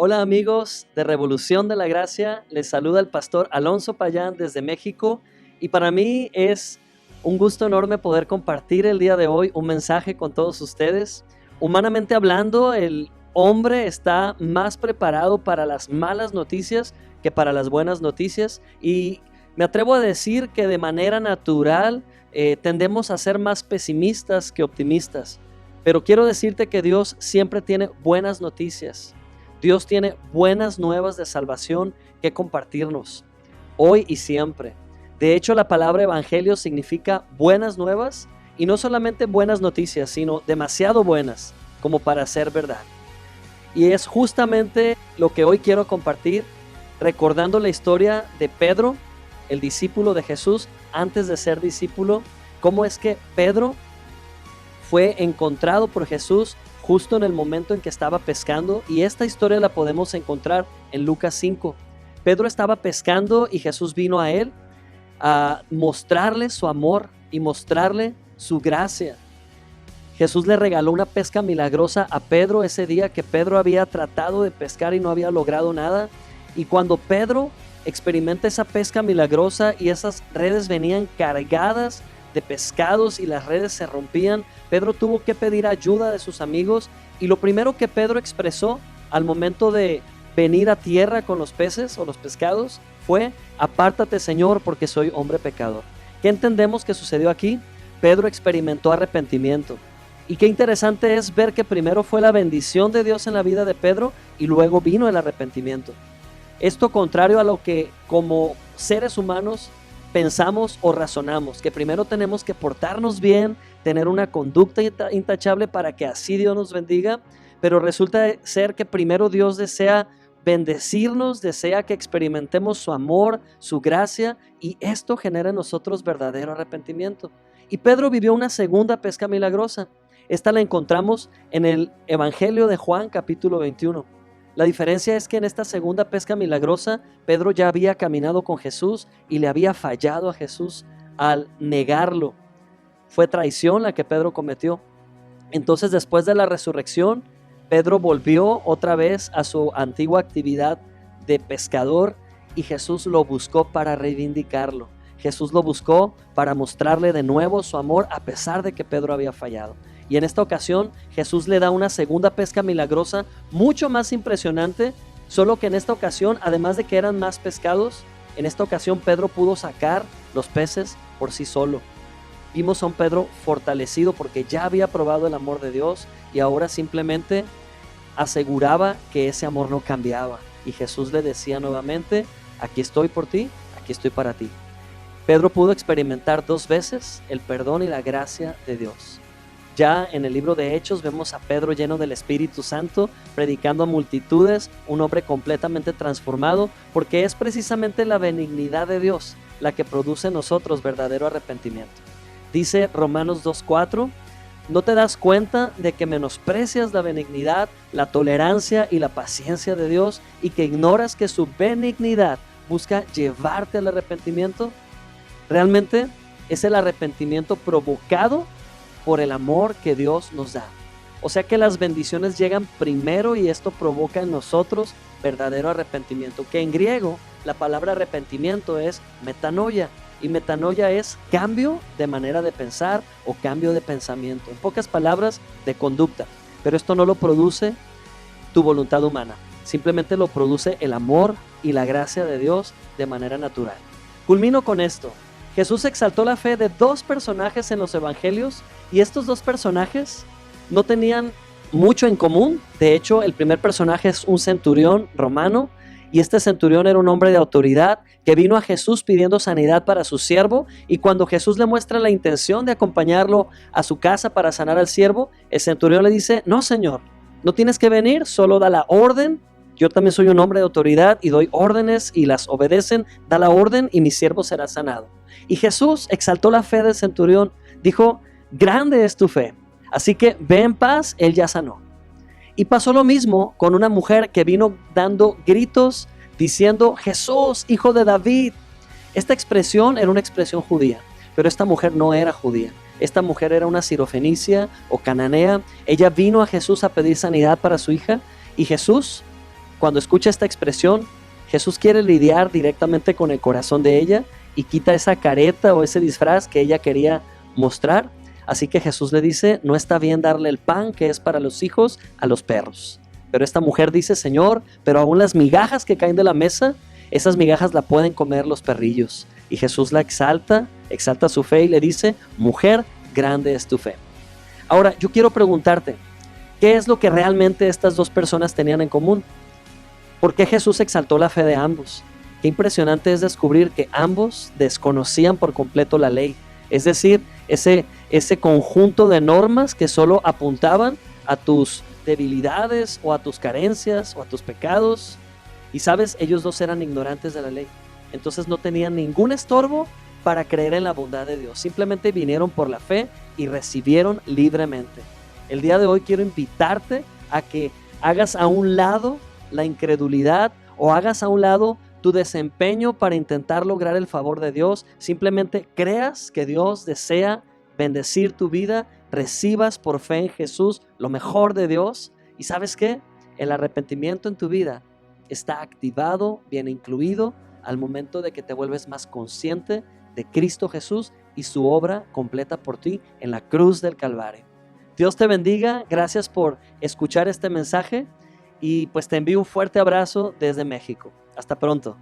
Hola amigos de Revolución de la Gracia, les saluda el pastor Alonso Payán desde México y para mí es un gusto enorme poder compartir el día de hoy un mensaje con todos ustedes. Humanamente hablando, el hombre está más preparado para las malas noticias que para las buenas noticias y me atrevo a decir que de manera natural tendemos a ser más pesimistas que optimistas, pero quiero decirte que Dios siempre tiene buenas noticias. Dios tiene buenas nuevas de salvación que compartirnos, hoy y siempre. De hecho, la palabra evangelio significa buenas nuevas, y no solamente buenas noticias, sino demasiado buenas como para ser verdad. Y es justamente lo que hoy quiero compartir, recordando la historia de Pedro, el discípulo de Jesús, antes de ser discípulo, cómo es que Pedro fue encontrado por Jesús justo en el momento en que estaba pescando, y esta historia la podemos encontrar en Lucas 5. Pedro estaba pescando y Jesús vino a él a mostrarle su amor y mostrarle su gracia. Jesús le regaló una pesca milagrosa a Pedro ese día que Pedro había tratado de pescar y no había logrado nada. Y cuando Pedro experimenta esa pesca milagrosa y esas redes venían cargadas de pescados y las redes se rompían, Pedro tuvo que pedir ayuda de sus amigos, y lo primero que Pedro expresó al momento de venir a tierra con los peces o los pescados fue: apártate, Señor, porque soy hombre pecador. ¿Qué entendemos que sucedió aquí? Pedro experimentó arrepentimiento. Y qué interesante es ver que primero fue la bendición de Dios en la vida de Pedro y luego vino el arrepentimiento. Esto contrario a lo que como seres humanos pensamos o razonamos, que primero tenemos que portarnos bien, tener una conducta intachable para que así Dios nos bendiga, pero resulta ser que primero Dios desea bendecirnos, desea que experimentemos su amor, su gracia, y esto genera en nosotros verdadero arrepentimiento. Y Pedro vivió una segunda pesca milagrosa. Esta la encontramos en el Evangelio de Juan, capítulo 21. La diferencia es que en esta segunda pesca milagrosa, Pedro ya había caminado con Jesús y le había fallado a Jesús al negarlo. Fue traición la que Pedro cometió. Entonces, después de la resurrección, Pedro volvió otra vez a su antigua actividad de pescador y Jesús lo buscó para reivindicarlo. Jesús lo buscó para mostrarle de nuevo su amor a pesar de que Pedro había fallado. Y en esta ocasión Jesús le da una segunda pesca milagrosa mucho más impresionante, solo que en esta ocasión, además de que eran más pescados, en esta ocasión Pedro pudo sacar los peces por sí solo. Vimos a un Pedro fortalecido porque ya había probado el amor de Dios y ahora simplemente aseguraba que ese amor no cambiaba. Y Jesús le decía nuevamente: aquí estoy por ti, aquí estoy para ti. Pedro pudo experimentar 2 veces el perdón y la gracia de Dios. Ya en el libro de Hechos vemos a Pedro lleno del Espíritu Santo, predicando a multitudes, un hombre completamente transformado, porque es precisamente la benignidad de Dios la que produce en nosotros verdadero arrepentimiento. Dice Romanos 2:4, ¿no te das cuenta de que menosprecias la benignidad, la tolerancia y la paciencia de Dios y que ignoras que su benignidad busca llevarte al arrepentimiento? Realmente es el arrepentimiento provocado por el amor que Dios nos da. O sea que las bendiciones llegan primero y esto provoca en nosotros verdadero arrepentimiento, que en griego la palabra arrepentimiento es metanoia, y metanoia es cambio de manera de pensar o cambio de pensamiento, en pocas palabras, de conducta. Pero esto no lo produce tu voluntad humana, simplemente lo produce el amor y la gracia de Dios de manera natural. Culmino con esto. Jesús exaltó la fe de 2 personajes en los evangelios, y estos 2 personajes no tenían mucho en común. De hecho, el primer personaje es un centurión romano, y este centurión era un hombre de autoridad que vino a Jesús pidiendo sanidad para su siervo, y cuando Jesús le muestra la intención de acompañarlo a su casa para sanar al siervo, el centurión le dice: no, Señor, no tienes que venir, solo da la orden. Yo también soy un hombre de autoridad y doy órdenes y las obedecen. Da la orden y mi siervo será sanado. Y Jesús exaltó la fe del centurión. Dijo: grande es tu fe, así que ve en paz, él ya sanó. Y pasó lo mismo con una mujer que vino dando gritos diciendo: Jesús, hijo de David. Esta expresión era una expresión judía, pero esta mujer no era judía. Esta mujer era una sirofenicia o cananea. Ella vino a Jesús a pedir sanidad para su hija, y Jesús cuando escucha esta expresión, Jesús quiere lidiar directamente con el corazón de ella y quita esa careta o ese disfraz que ella quería mostrar. Así que Jesús le dice, no está bien darle el pan que es para los hijos a los perros. Pero esta mujer dice, Señor, pero aún las migajas que caen de la mesa, esas migajas la pueden comer los perrillos. Y Jesús la exalta su fe y le dice, mujer, grande es tu fe. Ahora, yo quiero preguntarte, ¿qué es lo que realmente estas dos personas tenían en común? ¿Por qué Jesús exaltó la fe de ambos? Qué impresionante es descubrir que ambos desconocían por completo la ley. Es decir, ese conjunto de normas que solo apuntaban a tus debilidades o a tus carencias o a tus pecados. Y sabes, ellos dos eran ignorantes de la ley. Entonces no tenían ningún estorbo para creer en la bondad de Dios. Simplemente vinieron por la fe y recibieron libremente. El día de hoy quiero invitarte a que hagas a un lado la incredulidad o hagas a un lado tu desempeño para intentar lograr el favor de Dios. Simplemente creas que Dios desea bendecir tu vida, recibas por fe en Jesús lo mejor de Dios. ¿Y sabes qué? El arrepentimiento en tu vida está activado, bien incluido, al momento de que te vuelves más consciente de Cristo Jesús y su obra completa por ti en la cruz del Calvario. Dios te bendiga, gracias por escuchar este mensaje y pues te envío un fuerte abrazo desde México. Hasta pronto.